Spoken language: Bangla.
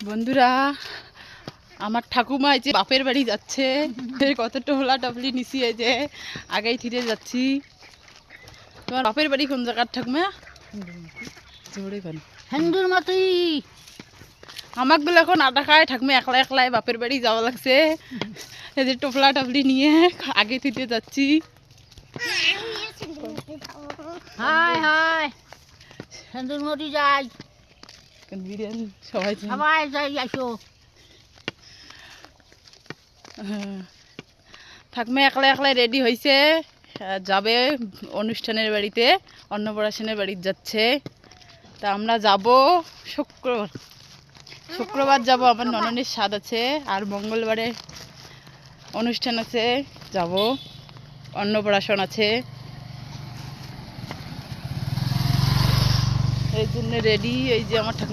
বন্ধুরা, আমার ঠাকুমা এই যে বাপের বাড়ি যাচ্ছে, কত টোলা টপলি নিছি, এই যে আগেই ফিরে যাচ্ছি। তোমার বাপের বাড়ি কোন জায়গার ঠাকুমা? জোরে কেন? হিন্দুর মতোই আমাকে বলে এখন আটা খায় ঠাকুমা, একলা একলাই বাপের বাড়ি যাওয়া লাগছে। এই যে টোপলা টপলি নিয়ে আগে ফিরে যাচ্ছি। হাই হাই হিন্দুর মতো যাই, বিরিয়ানি সবাই সবাই যাই আসো। ঠাকুমা একলা একলাই রেডি হয়েছে, যাবে অনুষ্ঠানের বাড়িতে, অন্নপ্রাশনের বাড়িতে যাচ্ছে। তা আমরা যাব শুক্রবার যাব, আমার নননের স্বাদ আছে, আর মঙ্গলবারে অনুষ্ঠান আছে, যাব, অন্নপ্রাশন আছে, এই জন্য রেডি। এই যে আমার ঠাকুমা